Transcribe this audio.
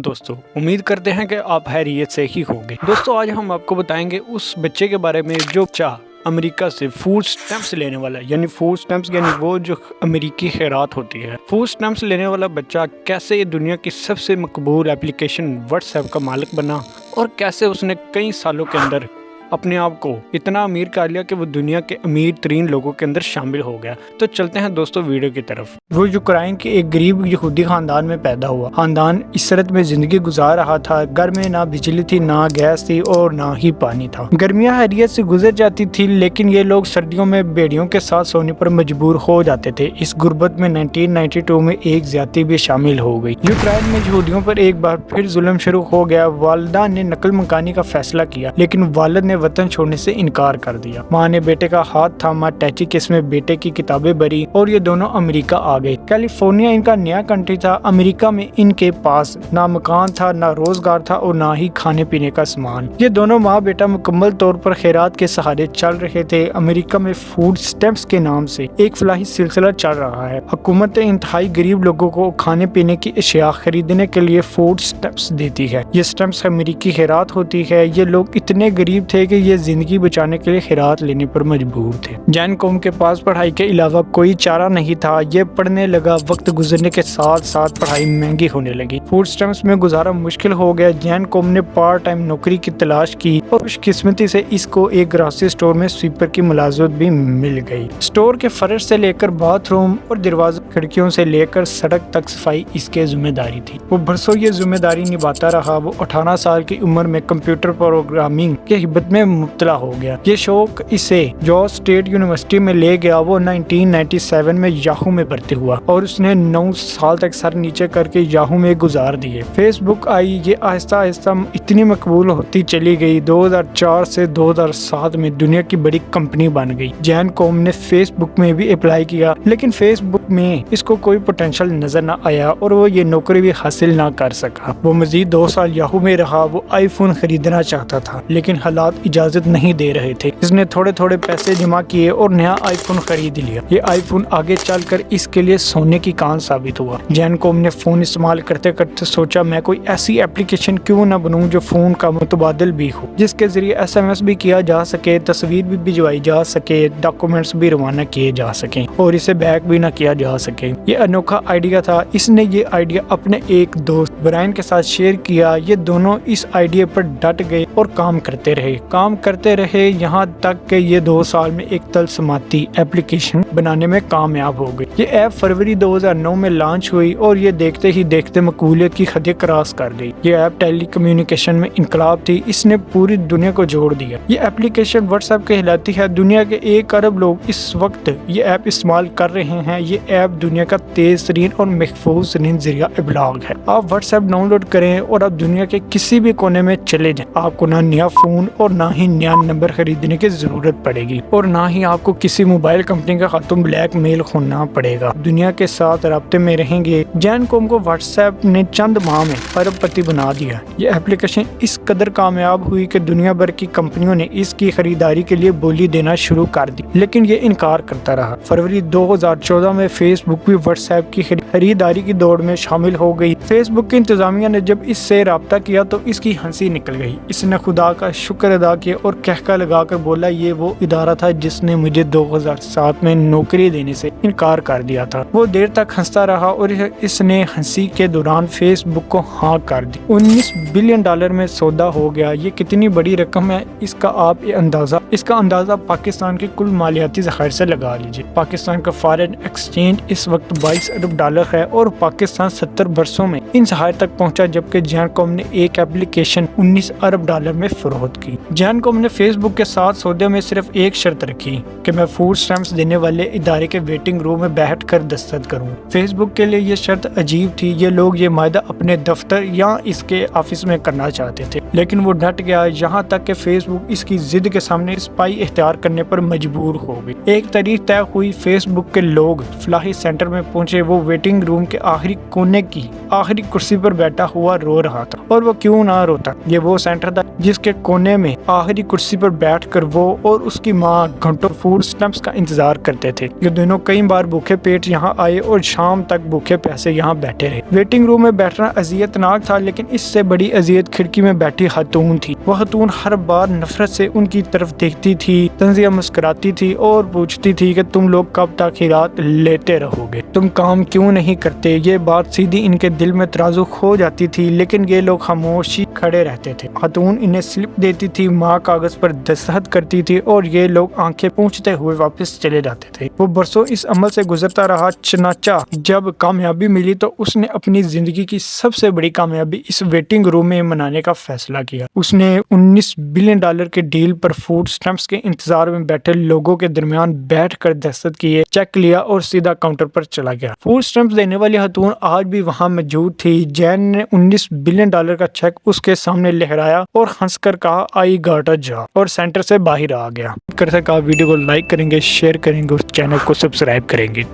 दोस्तों, उम्मीद करते हैं कि आप खैरियत से ही होंगे। दोस्तों, आज हम आपको बताएंगे उस बच्चे के बारे में जो बच्चा अमेरिका से फूड स्टैम्प्स लेने वाला है, यानी फूड स्टैम्प्स यानी वो जो अमेरिकी खैरात होती है। फूड स्टैम्प्स लेने वाला बच्चा कैसे ये दुनिया की सबसे मकबूल एप्लीकेशन व्हाट्सएप का मालिक बना और कैसे उसने कई सालों के अंदर अपने आप को इतना अमीर कर लिया कि वो दुनिया के अमीर तरीन लोगों के अंदर शामिल हो गया। तो चलते हैं दोस्तों वीडियो की तरफ। वो यूक्रेन के एक गरीब यहूदी खानदान में पैदा हुआ। खानदान इसरत में जिंदगी गुजार रहा था। घर में ना बिजली थी, ना गैस थी और ना ही पानी था। गर्मियां खैरियत से गुजर जाती थी, लेकिन ये लोग सर्दियों में बेड़ियों के साथ सोने पर मजबूर हो जाते थे। इस गुर्बत में 1992 में एक ज्यादती भी शामिल हो गई। यूक्रेन में यहूदियों पर एक बार फिर जुल्म शुरू हो गया। वालिदा ने नकल मकानी का फैसला किया, लेकिन वालिद ने वतन छोड़ने से इनकार कर दिया। माँ ने बेटे का हाथ थामा, टैची केस में बेटे की किताबें भरी और ये दोनों अमेरिका आ गए। कैलिफोर्निया इनका नया कंट्री था। अमेरिका में इनके पास ना मकान था, ना रोजगार था और ना ही खाने पीने का सामान। ये दोनों माँ बेटा मुकम्मल तौर पर खैरात के सहारे चल रहे थे। अमेरिका में फूड स्टैम्प्स के नाम से एक फलाही सिलसिला चल रहा है। हुकूमत इंतहाई गरीब लोगों को खाने पीने की अशिया खरीदने के लिए फूड स्टैम्प्स देती है। ये स्टैम्प्स अमेरिकी खैरात होती है। ये लोग इतने गरीब थे कि ये जिंदगी बचाने के लिए खैरात लेने पर मजबूर थे। जैन कौम के पास पढ़ाई के अलावा कोई चारा नहीं था। ये पढ़ने लगा। वक्त गुजरने के साथ साथ पढ़ाई महंगी होने लगी। फूड स्टैम्प्स में गुजारा मुश्किल हो गया। जैन कौम ने पार्ट टाइम नौकरी की तलाश की और खुशकिस्मती से इसको एक ग्रोसरी स्टोर में स्वीपर की मुलाजमत भी मिल गई। स्टोर के फर्श से लेकर बाथरूम और दरवाजे खिड़कियों से लेकर सड़क तक सफाई इसके जिम्मेदारी थी। वो बरसों ये जिम्मेदारी निभाता रहा। वो 18 साल की उम्र में कंप्यूटर प्रोग्रामिंग के हिब्बत में मुब्तला हो गया। ये शौक इसे जॉर्ज स्टेट यूनिवर्सिटी में ले गया। वो 1997 में याहू में भर्ती हुआ और उसने 9 साल तक सर नीचे करके याहू में गुजार दिए। Facebook I. ये आहिस्ता आहिस्ता इतनी मकबूल होती चली गई। 2004 से 2007 में दुनिया की बड़ी कंपनी बन गई। जैन कौम ने फेसबुक में भी अप्लाई किया, लेकिन फेसबुक में इसको कोई पोटेंशियल नजर न आया और वो ये नौकरी भी हासिल ना कर सका। वो मजीद 2 साल याहू में रहा। वो आईफोन खरीदना चाहता था, लेकिन हालात इजाजत नहीं दे रहे थे। इसने थोड़े थोड़े पैसे जमा किए और नया आईफोन खरीद लिया। ये आईफोन आगे चलकर इसके लिए सोने की कान साबित हुआ। जैन कौम ने फोन इस्तेमाल करते करते सोचा, मैं कोई ऐसी एप्लीकेशन क्यों ना बनूं जो फोन का मुतबादिल भी हो, जिसके जरिए SMS भी किया जा सके, तस्वीर भी भिजवाई जा सके, डॉक्यूमेंट्स भी रवाना किए जा सके और इसे बैक भी ना किया जा सके। ये अनोखा आइडिया था। इसने ये आइडिया अपने एक दोस्त ब्रायन के साथ शेयर किया। ये दोनों इस आइडिया पर डट गए और काम करते रहे यहाँ तक कि ये 2 साल में एक तलसमाती एप्लीकेशन बनाने में कामयाब हो गई। ये ऐप फरवरी 2009 में लॉन्च हुई और ये देखते ही देखते मकबूलियत की हदें क्रॉस कर गई। ये ऐप टेली कम्युनिकेशन में इनकलाब थी। इसने पूरी दुनिया को जोड़ दिया। ये एप्लीकेशन व्हाट्सएप कहलाती है। दुनिया के 1 अरब लोग इस वक्त ये ऐप इस्तेमाल कर रहे हैं। ये ऐप दुनिया का तेज तरीन और महफूज तरीन जरिया इबलाग है। आप व्हाट्सएप डाउनलोड करें और आप दुनिया के किसी भी कोने में चले जाएं। आपको ना नया फोन और ना ही नया नंबर खरीदने की जरूरत पड़ेगी और ना ही आपको किसी मोबाइल कंपनी का खातून ब्लैक मेल खोलना पड़ेगा। दुनिया के साथ राब्ते में रहेंगे। जैन कौम को व्हाट्सएप ने चंद माह में अरबपति बना दिया। ये एप्लीकेशन इस कदर कामयाब हुई कि दुनिया भर की कंपनियों ने इसकी खरीदारी के लिए बोली देना शुरू कर दी, लेकिन ये इनकार करता रहा। फरवरी 2014 में फेसबुक भी व्हाट्सएप की खरीदारी की दौड़ में शामिल हो गई। फेसबुक की इंतजामिया ने जब इससे राब्ता किया तो इसकी हंसी निकल गई। इसने खुदा का शुक्र अदा किया और कहका लगाकर बोला, ये वो इदारा था जिसने मुझे 2007 में नौकरी देने से इनकार कर दिया था। वो देर तक हंसता रहा और इसने हंसी के दौरान फेसबुक को हाँ कर दी। $19 बिलियन में सौदा हो गया। ये कितनी बड़ी रकम है, इसका अंदाजा पाकिस्तान के कुल मालियाती ज़खायर से लगा लीजिए। पाकिस्तान का फॉरेन एक्सचेंज इस वक्त $22 अरब है और पाकिस्तान 70 बरसों में इन ज़खायर तक पहुंचा, जबकि जैन कौम ने एक एप्लीकेशन $19 अरब में फरोख्त की। जैन कौम ने फेसबुक के साथ सौदे में सिर्फ एक शर्त रखी कि मैं फूड स्टैम्प्स देने वाले इदारे के वेटिंग रूम में बैठ कर दस्तखत करूं। फेसबुक के लिए ये शर्त अजीब थी। ये लोग ये मायदा अपने दफ्तर या इसके ऑफिस में करना चाहते थे, लेकिन वो डट गया। यहाँ तक कि फेसबुक इसकी जिद के सामने स्पाई इख्तियार करने पर मजबूर हो गई। एक तारीख तय हुई। फेसबुक के लोग फलाही सेंटर में पहुंचे। वो वेटिंग रूम के आखिरी कोने की आखिरी कुर्सी पर बैठा हुआ रो रहा था और वो क्यों ना रोता। ये वो सेंटर था जिसके कोने में आखिरी कुर्सी पर बैठकर वो और उसकी माँ घंटों फूड स्टैम्प्स का इंतजार करते थे। ये दोनों कई बार भूखे पेट यहाँ आए और शाम तक भूखे प्यासे यहाँ बैठे रहे। वेटिंग रूम में बैठना अजियतनाक था, लेकिन इससे बड़ी अजियत खिड़की में बैठी खातून थी। वह खातून हर बार नफरत से उनकी तरफ देखती थी। तंजिया मुस्कुराती थी और पूछती थी कि तुम लोग कब तक ही रात लेटे रहोगे, तुम काम क्यों नहीं करते। ये बात सीधी इनके दिल में तराजू खो जाती थी, लेकिन ये लोग खामोशी खड़े रहते थे। खातून इन्हें स्लिप देती थी, माँ कागज पर दस्तखत करती थी और ये लोग आंखें पूंछते हुए वापस चले जाते थे। वो बरसों इस अमल से गुजरता रहा। चनाचा जब कामयाबी मिली तो उसने अपनी जिंदगी की सबसे बड़ी कामयाबी इस वेटिंग रूम में मनाने का फैसला किया। उसने $19 बिलियन के डील पर फूड स्टैम्प्स के इंतजार में बैठे लोगों के दरमियान बैठकर दस्तखत किए, चेक लिया और सीधा काउंटर पर चला गया। फूड स्टैम्प्स देने वाली खातून आज भी वहां मौजूद थी। जैन ने $19 बिलियन का चेक उसके सामने लहराया और हंसकर कहा, आई गॉट अ जॉब, और सेंटर से बाहर आ गया। कर सका वीडियो को लाइक करेंगे, शेयर करेंगे और चैनल को सब्सक्राइब करेंगे।